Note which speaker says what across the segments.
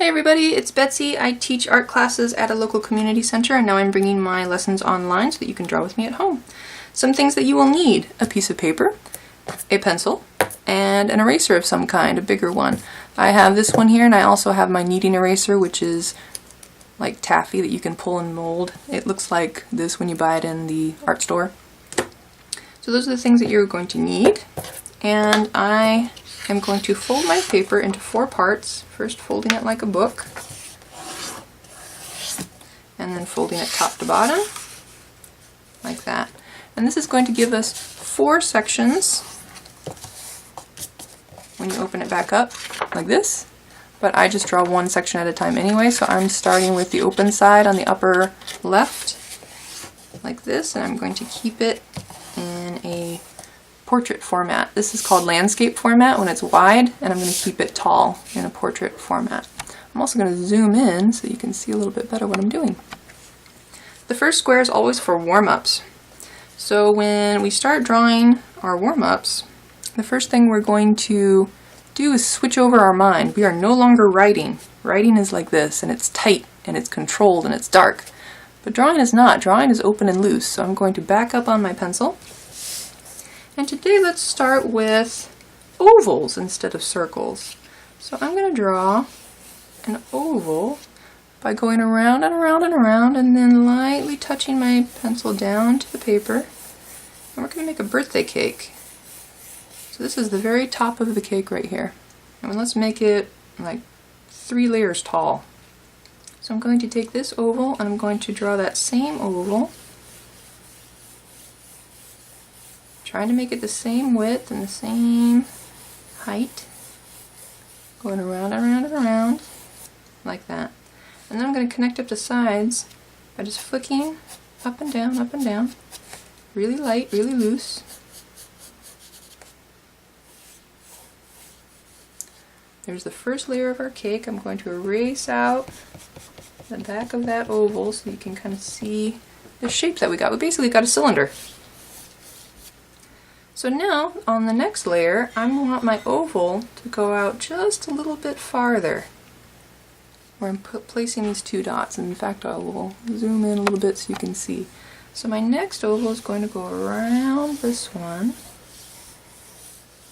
Speaker 1: Hey everybody, it's Betsy. I teach art classes at a local community center, and now I'm bringing my lessons online so that you can draw with me at home. Some things that you will need: a piece of paper, a pencil, and an eraser of some kind, a bigger one. I have this one here, and I also have my kneading eraser, which is like taffy that you can pull and mold. It looks like this when you buy it in the art store. So those are the things that you're going to need, and I am going to fold my paper into 4 parts, first folding it like a book, and then folding it top to bottom, like that. And this is going to give us 4 sections when you open it back up, like this. But I just draw one section at a time anyway, so I'm starting with the open side on the upper left, like this, and I'm going to keep it in a portrait format. This is called landscape format when it's wide, and I'm going to keep it tall in a portrait format. I'm also going to zoom in so you can see a little bit better what I'm doing. The first square is always for warm-ups. So when we start drawing our warm-ups, the first thing we're going to do is switch over our mind. We are no longer writing. Writing is like this, and it's tight, and it's controlled, and it's dark. But drawing is not. Drawing is open and loose. So I'm going to back up on my pencil. And today let's start with ovals instead of circles. So I'm going to draw an oval by going around and around and around, and then lightly touching my pencil down to the paper. And we're going to make a birthday cake. So this is the very top of the cake right here. And let's make it like 3 layers tall. So I'm going to take this oval and I'm going to draw that same oval, trying to make it the same width and the same height, going around and around and around, like that. And then I'm going to connect up the sides by just flicking up and down, really light, really loose. There's the first layer of our cake. I'm going to erase out the back of that oval so you can kind of see the shape that we got. We basically got a cylinder. So now, on the next layer, I want my oval to go out just a little bit farther, where I'm placing these 2 dots. And in fact, I will zoom in a little bit so you can see. So my next oval is going to go around this one,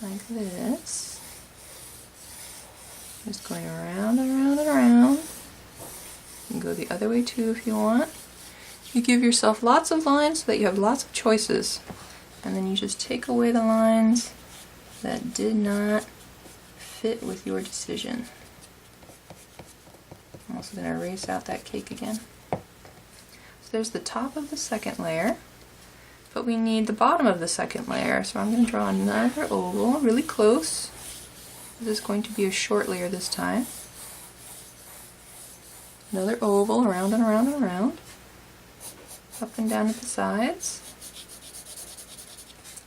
Speaker 1: like this. Just going around and around and around. You can go the other way too if you want. You give yourself lots of lines so that you have lots of choices. And then you just take away the lines that did not fit with your decision. I'm also going to erase out that cake again. So there's the top of the second layer, but we need the bottom of the second layer. So I'm going to draw another oval really close. This is going to be a short layer this time. Another oval, around and around and around, up and down at the sides.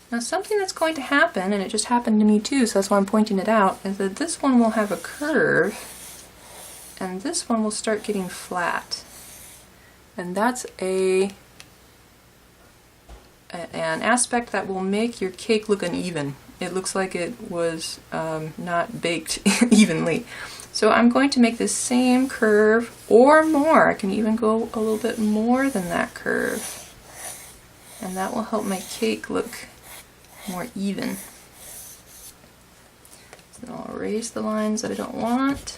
Speaker 1: Now something that's going to happen, and it just happened to me too, so that's why I'm pointing it out, is that this one will have a curve, and this one will start getting flat. And that's an aspect that will make your cake look uneven. It looks like it was not baked evenly. So I'm going to make this same curve or more. I can even go a little bit more than that curve. And that will help my cake look more even. So then I'll erase the lines that I don't want.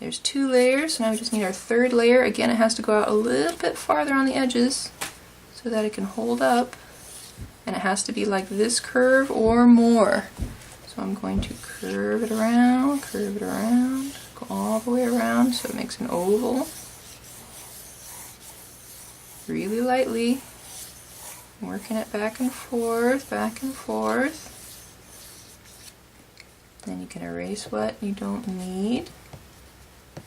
Speaker 1: There's 2 layers, so now we just need our 3rd layer. Again, it has to go out a little bit farther on the edges so that it can hold up, and it has to be like this curve or more. So I'm going to curve it around, go all the way around so it makes an oval. Really lightly, working it back and forth, back and forth. Then you can erase what you don't need.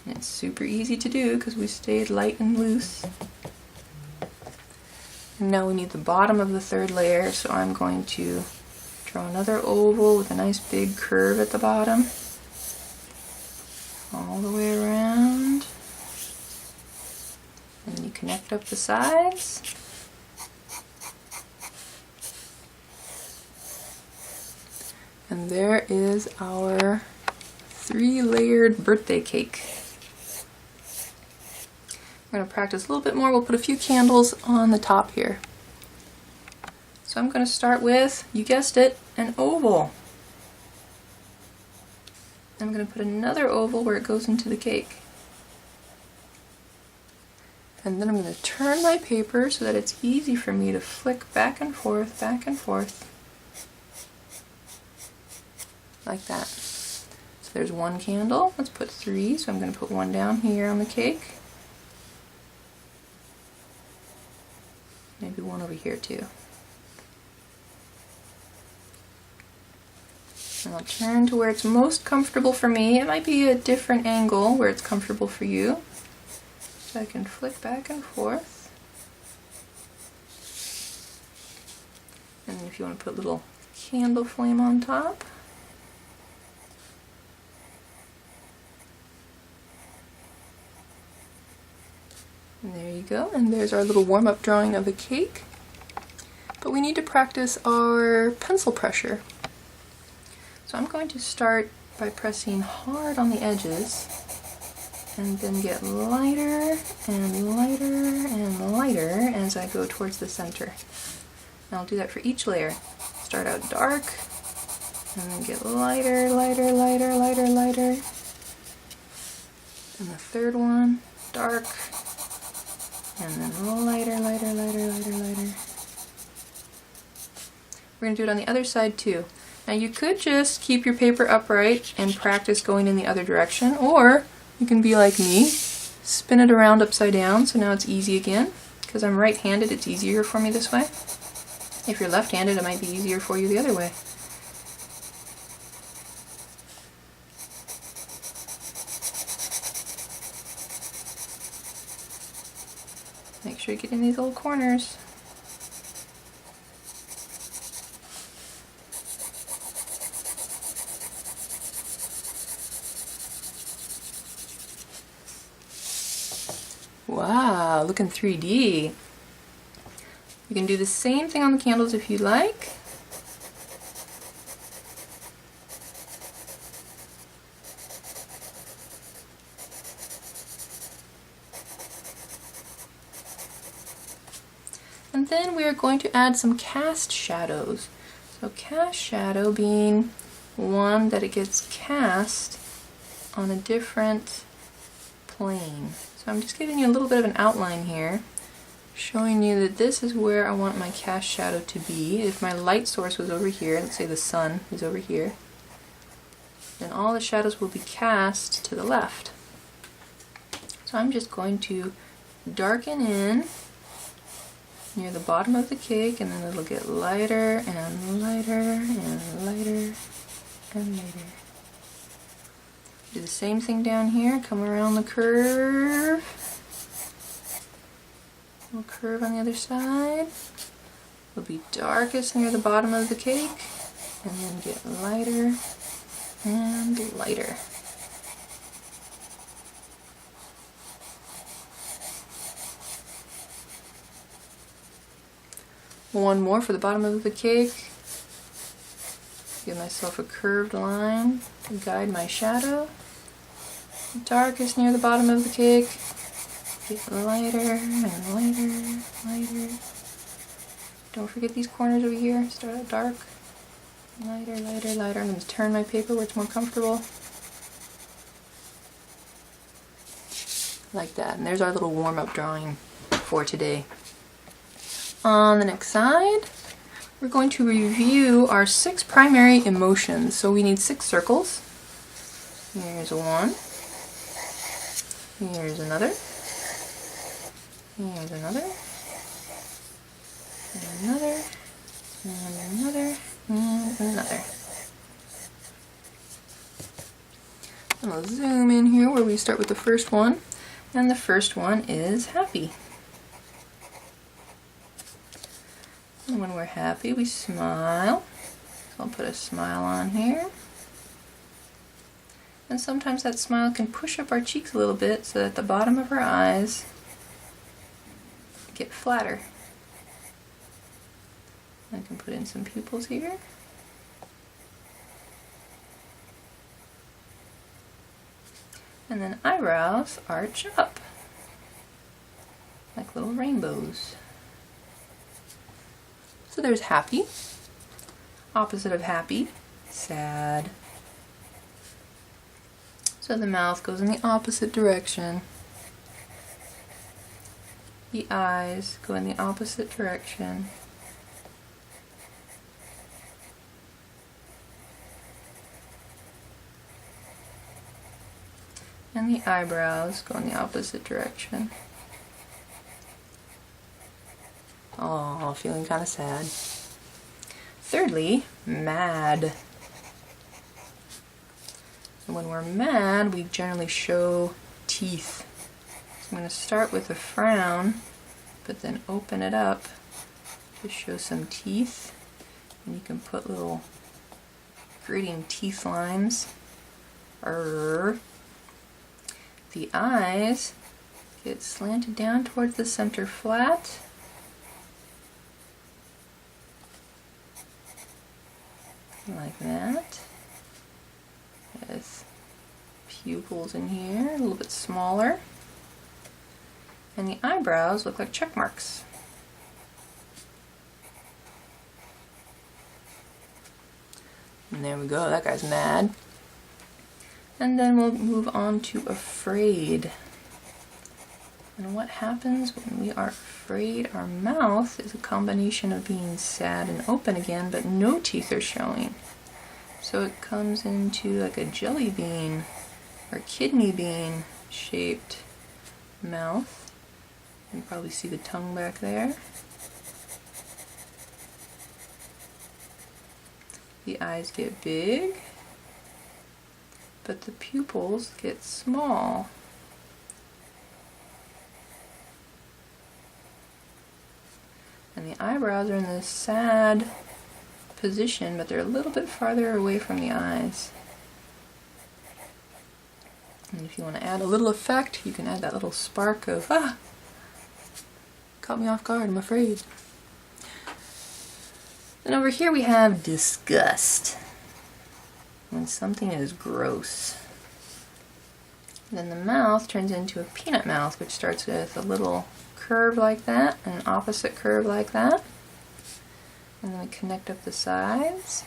Speaker 1: And it's super easy to do because we stayed light and loose. And now we need the bottom of the 3rd layer, so I'm going to draw another oval with a nice big curve at the bottom. All the way around. And then you connect up the sides. And there is our 3-layered birthday cake. We're going to practice a little bit more. We'll put a few candles on the top here. So I'm going to start with, you guessed it, an oval. I'm going to put another oval where it goes into the cake. And then I'm going to turn my paper so that it's easy for me to flick back and forth, like that. So there's one candle. Let's put 3, so I'm going to put one down here on the cake. Maybe one over here too. And I'll turn to where it's most comfortable for me. It might be a different angle where it's comfortable for you. So I can flick back and forth. And if you want to put a little candle flame on top. And there you go, and there's our little warm-up drawing of the cake. But we need to practice our pencil pressure. So I'm going to start by pressing hard on the edges, and then get lighter and lighter and lighter as I go towards the center. And I'll do that for each layer. Start out dark, and then get lighter, lighter, lighter, lighter, lighter. And the third one, dark, and then lighter, lighter, lighter, lighter, lighter. We're going to do it on the other side too. Now you could just keep your paper upright and practice going in the other direction, or you can be like me, spin it around upside down, so now it's easy again. Because I'm right-handed, it's easier for me this way. If you're left-handed, it might be easier for you the other way. Make sure you get in these little corners. Wow, looking 3D. You can do the same thing on the candles if you like. And then we are going to add some cast shadows. So cast shadow being one that it gets cast on a different plane. So I'm just giving you a little bit of an outline here, showing you that this is where I want my cast shadow to be. If my light source was over here, let's say the sun is over here, then all the shadows will be cast to the left. So I'm just going to darken in near the bottom of the cake, and then it'll get lighter and lighter and lighter and lighter. Do the same thing down here, come around the curve. Little curve on the other side. It'll be darkest near the bottom of the cake, and then get lighter and lighter. One more for the bottom of the cake. Give myself a curved line to guide my shadow. Darkest near the bottom of the cake. Get lighter and lighter, lighter. Don't forget these corners over here. Start out dark. Lighter, lighter, lighter. I'm going to turn my paper where it's more comfortable. Like that. And there's our little warm-up drawing for today. On the next side, we're going to review our 6 primary emotions. So we need 6 circles. Here's one. Here's another. Here's another. And another. And another. And another. And I'll zoom in here where we start with the first one. And the first one is happy. And when we're happy, we smile. So I'll put a smile on here. And sometimes that smile can push up our cheeks a little bit so that the bottom of our eyes get flatter. I can put in some pupils here. And then eyebrows arch up, like little rainbows. So there's happy. Opposite of happy, sad. So the mouth goes in the opposite direction. The eyes go in the opposite direction. And the eyebrows go in the opposite direction. Oh, feeling kind of sad. Thirdly, mad. And when we're mad, we generally show teeth. So I'm going to start with a frown, but then open it up to show some teeth. And you can put little gritting teeth lines. The eyes get slanted down towards the center flat. Like that. With pupils in here, a little bit smaller. And the eyebrows look like check marks. And there we go, that guy's mad. And then we'll move on to afraid. And what happens when we are afraid? Our mouth is a combination of being sad and open again, but no teeth are showing. So it comes into like a jelly bean or kidney bean shaped mouth. You can probably see the tongue back there. The eyes get big, but the pupils get small. And the eyebrows are in this sad position, but they're a little bit farther away from the eyes. And if you want to add a little effect, you can add that little spark of, caught me off guard, I'm afraid. And over here we have disgust. When something is gross. Then the mouth turns into a peanut mouth, which starts with a little curve like that and an opposite curve like that. And then we connect up the sides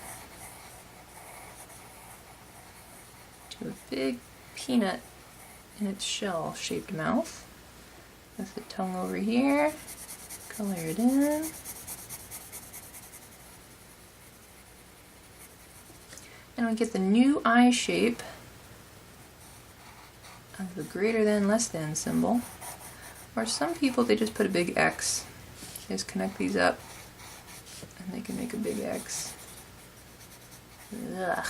Speaker 1: to a big peanut in its shell shaped mouth. With the tongue over here, color it in. And we get the new eye shape of the greater than, less than symbol. Or some people, they just put a big X. They just connect these up and they can make a big X. Ugh.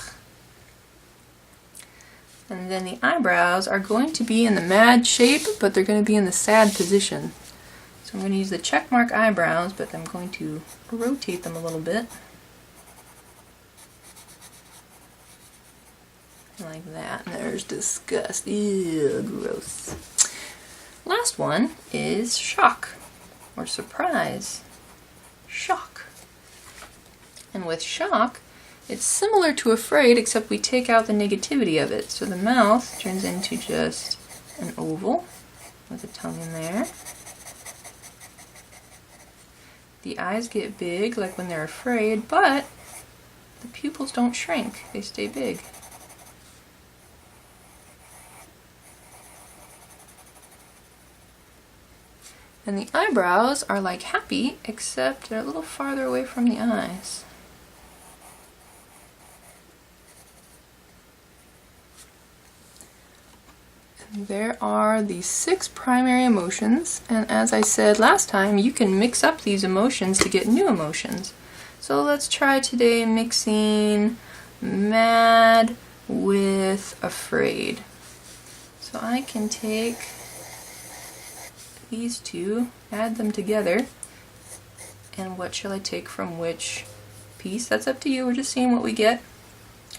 Speaker 1: And then the eyebrows are going to be in the mad shape, but they're going to be in the sad position. So I'm going to use the check mark eyebrows, but I'm going to rotate them a little bit. Like that. And there's disgust. Ew, gross. Last one is shock or surprise. Shock. And with shock, it's similar to afraid, except we take out the negativity of it. So the mouth turns into just an oval with a tongue in there. The eyes get big, like when they're afraid, but the pupils don't shrink. They stay big. And the eyebrows are like happy, except they're a little farther away from the eyes. And there are the 6 primary emotions, and as I said last time, you can mix up these emotions to get new emotions. So let's try today mixing mad with afraid. So I can take these two, add them together, and what shall I take from which piece? That's up to you, we're just seeing what we get.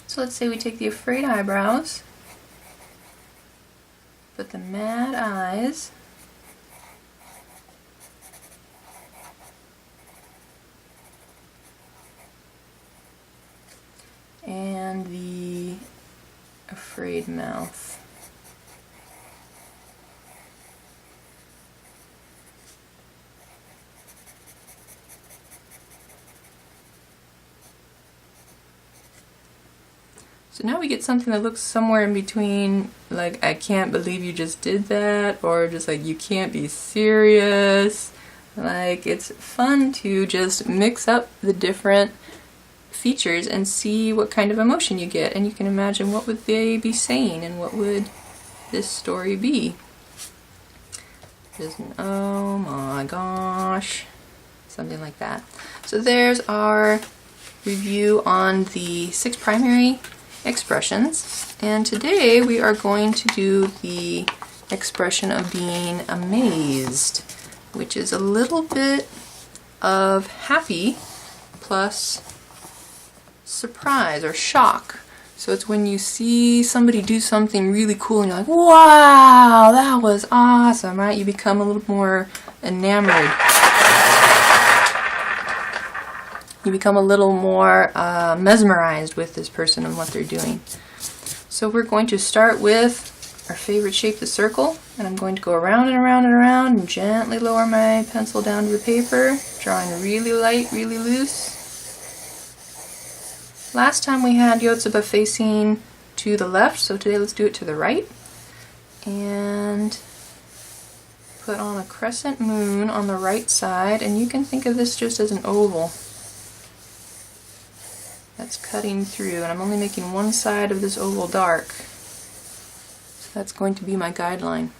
Speaker 1: So let's say we take the afraid eyebrows, put the mad eyes, and the afraid mouth. So now we get something that looks somewhere in between, like, I can't believe you just did that, or just like, you can't be serious. Like, it's fun to just mix up the different features and see what kind of emotion you get, and you can imagine what would they be saying and what would this story be. Just, oh my gosh, something like that. So there's our review on the 6 primary expressions, and today we are going to do the expression of being amazed, which is a little bit of happy plus surprise or shock. So it's when you see somebody do something really cool and you're like, wow, that was awesome, right? You become a little more enamored. You become a little more mesmerized with this person and what they're doing. So we're going to start with our favorite shape, the circle, and I'm going to go around and around and around and gently lower my pencil down to the paper, drawing really light, really loose. Last time we had Yotsuba facing to the left, so today let's do it to the right. And put on a crescent moon on the right side, and you can think of this just as an oval that's cutting through, and I'm only making one side of this oval dark. So that's going to be my guideline.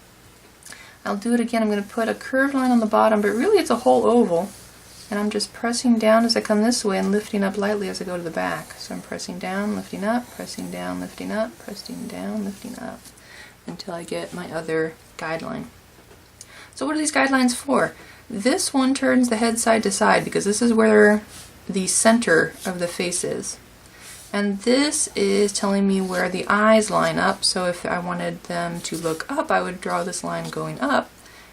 Speaker 1: I'll do it again. I'm going to put a curved line on the bottom, but really it's a whole oval, and I'm just pressing down as I come this way and lifting up lightly as I go to the back. So I'm pressing down, lifting up, pressing down, lifting up, pressing down, lifting up, until I get my other guideline. So what are these guidelines for? This one turns the head side to side because this is where the center of the face is. And this is telling me where the eyes line up, so if I wanted them to look up, I would draw this line going up,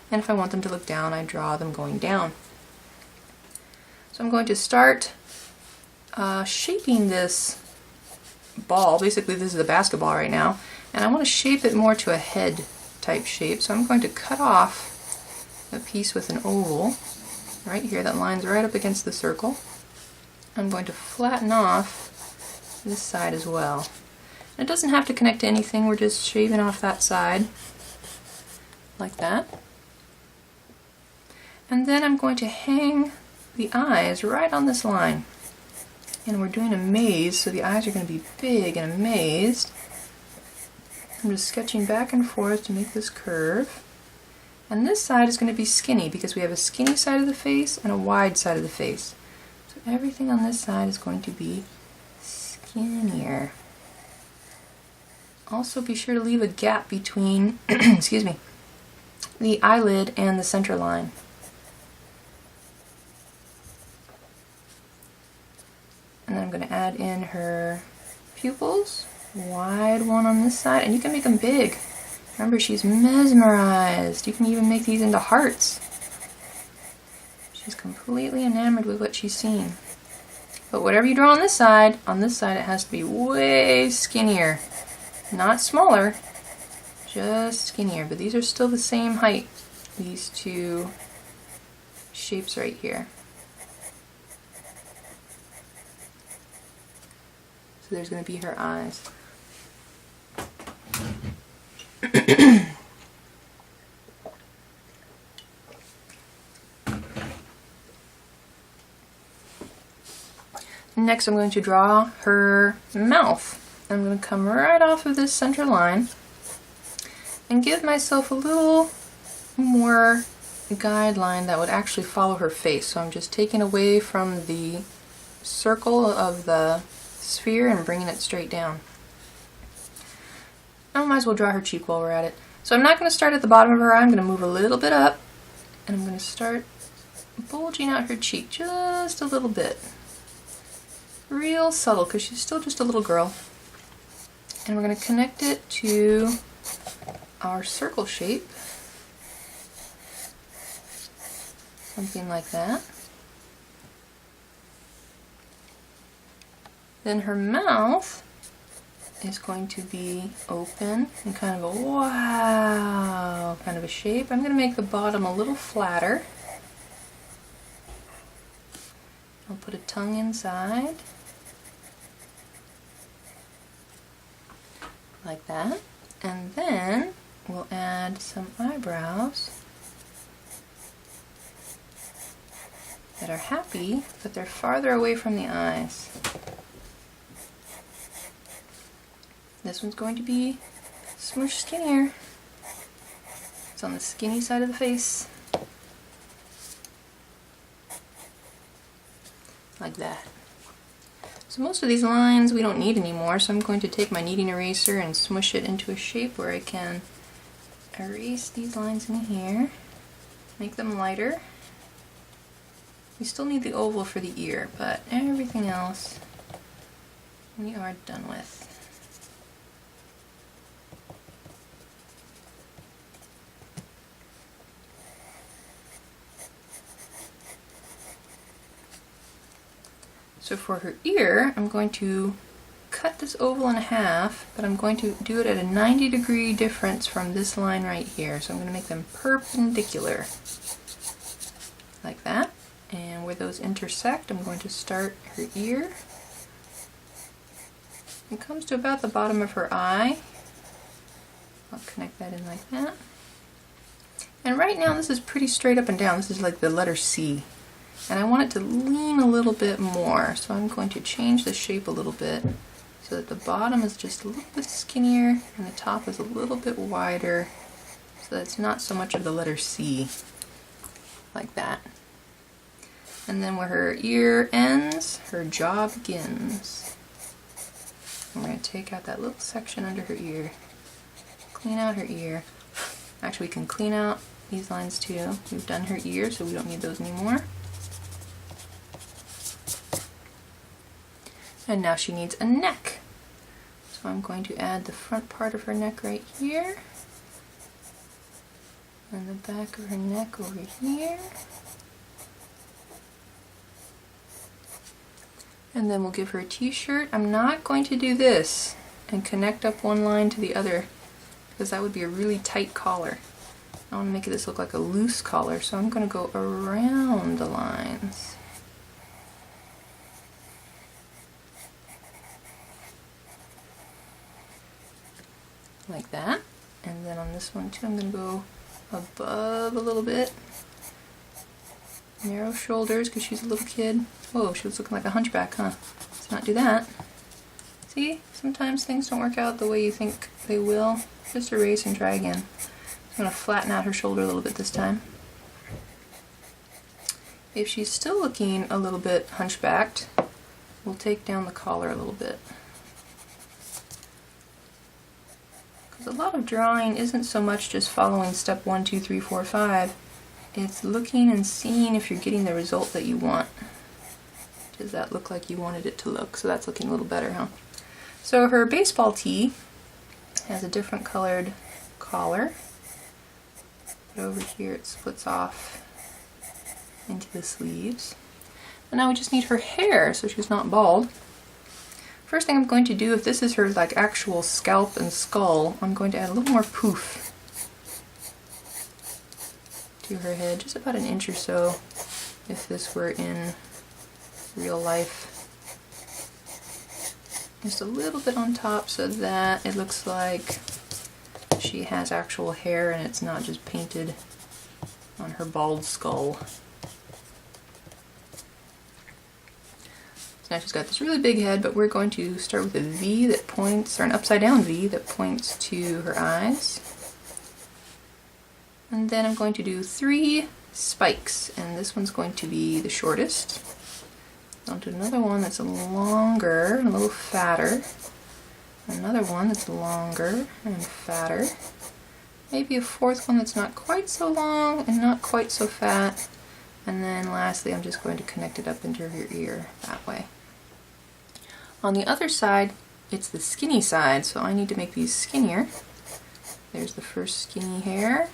Speaker 1: and if I want them to look down, I draw them going down. So I'm going to start shaping this ball. Basically this is a basketball right now, and I want to shape it more to a head type shape, so I'm going to cut off a piece with an oval right here that lines right up against the circle. I'm going to flatten off this side as well. And it doesn't have to connect to anything, we're just shaving off that side like that. And then I'm going to hang the eyes right on this line. And we're doing a maze, so the eyes are going to be big and amazed. I'm just sketching back and forth to make this curve. And this side is going to be skinny because we have a skinny side of the face and a wide side of the face. So everything on this side is going to be skinnier. Also be sure to leave a gap between excuse me, the eyelid and the center line. And then I'm going to add in her pupils, wide one on this side, and you can make them big. Remember, she's mesmerized. You can even make these into hearts. She's completely enamored with what she's seeing. But whatever you draw on this side it has to be way skinnier. Not smaller, just skinnier. But these are still the same height, these two shapes right here. So there's going to be her eyes. Next I'm going to draw her mouth. I'm going to come right off of this center line and give myself a little more guideline that would actually follow her face. So I'm just taking away from the circle of the sphere and bringing it straight down. I might as well draw her cheek while we're at it. So I'm not going to start at the bottom of her eye. I'm going to move a little bit up, and I'm going to start bulging out her cheek just a little bit. Real subtle, because she's still just a little girl. And we're going to connect it to our circle shape. Something like that. Then her mouth is going to be open and kind of a wow kind of a shape. I'm going to make the bottom a little flatter. I'll put a tongue inside. like that. And then we'll add some eyebrows that are happy, but they're farther away from the eyes. This one's going to be smush skinnier. It's on the skinny side of the face. Like that. So most of these lines we don't need anymore, so I'm going to take my kneading eraser and smush it into a shape where I can erase these lines in here, make them lighter. We still need the oval for the ear, but everything else we are done with. So for her ear, I'm going to cut this oval in half, but I'm going to do it at a 90-degree difference from this line right here. So I'm going to make them perpendicular, like that. And where those intersect, I'm going to start her ear. It comes to about the bottom of her eye. I'll connect that in like that. And right now this is pretty straight up and down. This is like the letter C. And I want it to lean a little bit more, so I'm going to change the shape a little bit so that the bottom is just a little bit skinnier and the top is a little bit wider, so that it's not so much of the letter C, like that. And then where her ear ends, her jaw begins. I'm going to take out that little section under her ear, clean out her ear. Actually, we can clean out these lines too. We've done her ear, so we don't need those anymore. And now she needs a neck. So I'm going to add the front part of her neck right here. And the back of her neck over here. And then we'll give her a t-shirt. I'm not going to do this and connect up one line to the other, because that would be a really tight collar. I want to make this look like a loose collar, so I'm going to go around the lines. Like that. And then on this one too, I'm going to go above a little bit. Narrow shoulders because she's a little kid. Whoa, she was looking like a hunchback, huh? Let's not do that. See, sometimes things don't work out the way you think they will. Just erase and try again. I'm going to flatten out her shoulder a little bit this time. If she's still looking a little bit hunchbacked, we'll take down the collar a little bit. A lot of drawing isn't so much just following step 1, 2, 3, 4, 5. It's looking and seeing if you're getting the result that you want. Does that look like you wanted it to look? So that's looking a little better, huh? So her baseball tee has a different colored collar. But over here it splits off into the sleeves. And now we just need her hair so she's not bald. First thing I'm going to do, if this is her like actual scalp and skull, I'm going to add a little more poof to her head, just about an inch or so if this were in real life. Just a little bit on top so that it looks like she has actual hair and it's not just painted on her bald skull. Now she's got this really big head, but we're going to start with a V that points, or an upside down V that points to her eyes. And then I'm going to do 3 spikes, and this one's going to be the shortest. I'll do another one that's longer and a little fatter. Another one that's longer and fatter. Maybe a 4th one that's not quite so long and not quite so fat. And then lastly, I'm just going to connect it up into her ear that way. On the other side, it's the skinny side, so I need to make these skinnier. There's the first skinny hair.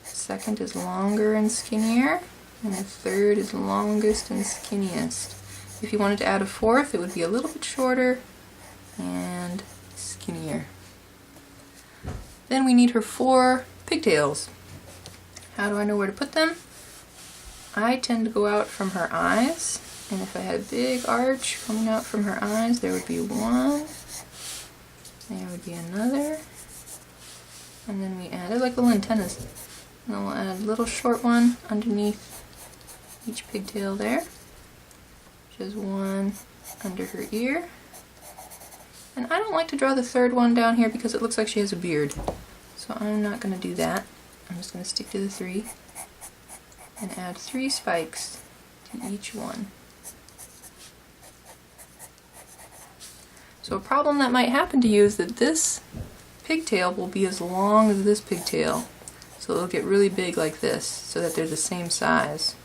Speaker 1: Second is longer and skinnier. And the third is longest and skinniest. If you wanted to add a 4th, it would be a little bit shorter and skinnier. Then we need her 4 pigtails. How do I know where to put them? I tend to go out from her eyes, and if I had a big arch coming out from her eyes, there would be 1, There would be another. And then we add, they're like little antennas. And then we'll add a little short one underneath each pigtail there. Just one under her ear. And I don't like to draw the third one down here because it looks like she has a beard. So I'm not going to do that. I'm just going to stick to the 3 and add 3 spikes to each one. So a problem that might happen to you is that this pigtail will be as long as this pigtail. So it'll get really big like this so that they're the same size.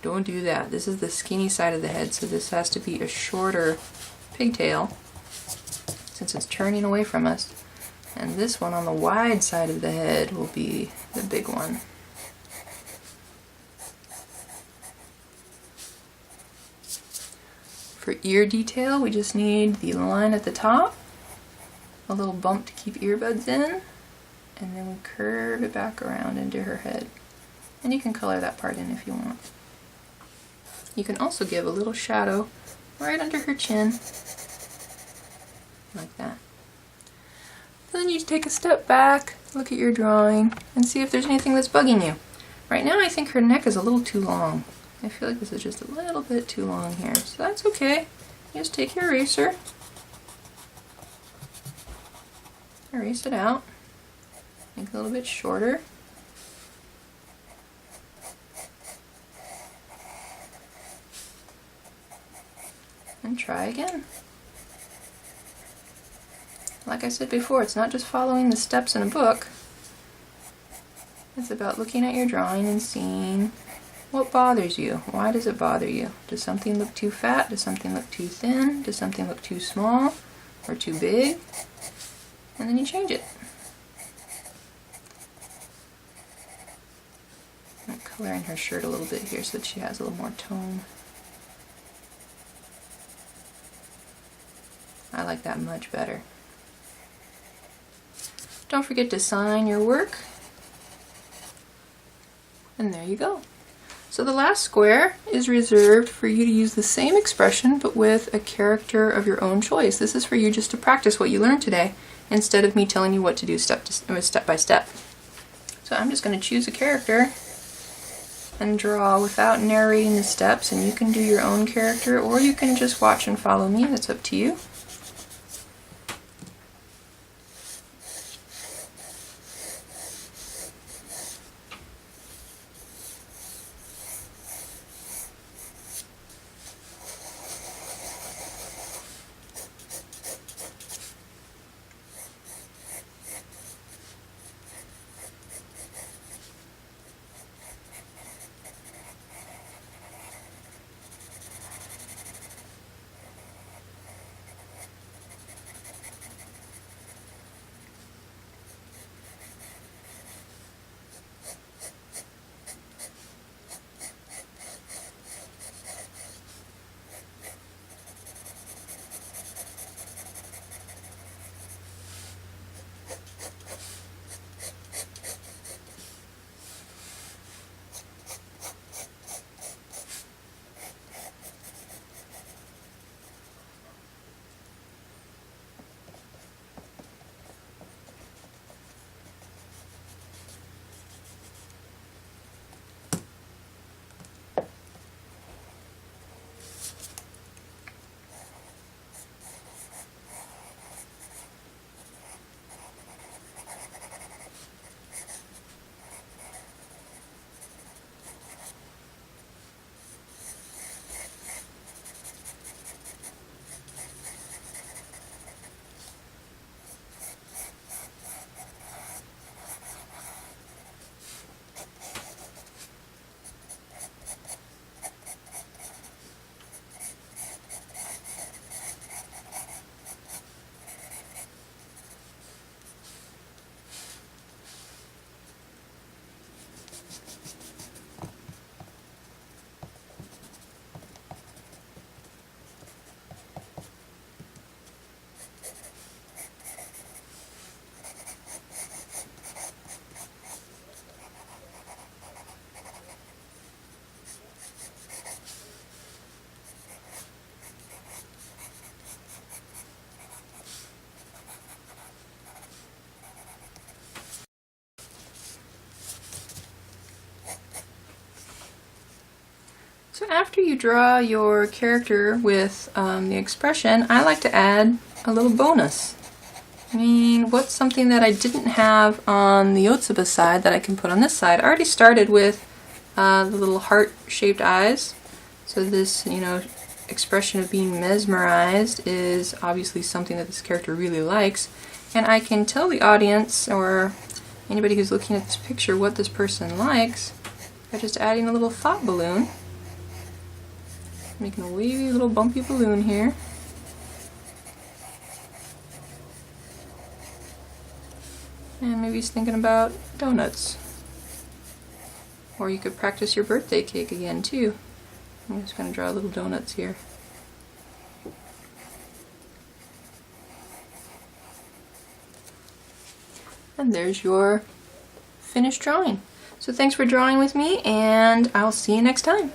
Speaker 1: Don't do that. This is the skinny side of the head, so this has to be a shorter pigtail since it's turning away from us. And this one on the wide side of the head will be the big one. For ear detail, we just need the line at the top, a little bump to keep earbuds in, and then we curve it back around into her head. And you can color that part in if you want. You can also give a little shadow right under her chin, like that. Then you take a step back, look at your drawing, and see if there's anything that's bugging you. Right now I think her neck is a little too long. I feel like this is just a little bit too long here, so that's okay. You just take your eraser, erase it out, make it a little bit shorter. And try again. Like I said before, it's not just following the steps in a book. It's about looking at your drawing and seeing what bothers you. Why does it bother you? Does something look too fat? Does something look too thin? Does something look too small or too big? And then you change it. I'm coloring her shirt a little bit here so that she has a little more tone. I like that much better. Don't forget to sign your work. And there you go. So the last square is reserved for you to use the same expression but with a character of your own choice. This is for you just to practice what you learned today instead of me telling you what to do step by step. So I'm just going to choose a character and draw without narrating the steps, and you can do your own character or you can just watch and follow me. That's up to you. after you draw your character with the expression, I like to add a little bonus. I mean, what's something that I didn't have on the Yotsuba side that I can put on this side? I already started with the little heart-shaped eyes. So this, you know, expression of being mesmerized is obviously something that this character really likes. And I can tell the audience, or anybody who's looking at this picture, what this person likes by just adding a little thought balloon. Making a wavy little bumpy balloon here. And maybe he's thinking about donuts. Or you could practice your birthday cake again too. I'm just going to draw little donuts here. And there's your finished drawing. So thanks for drawing with me, and I'll see you next time.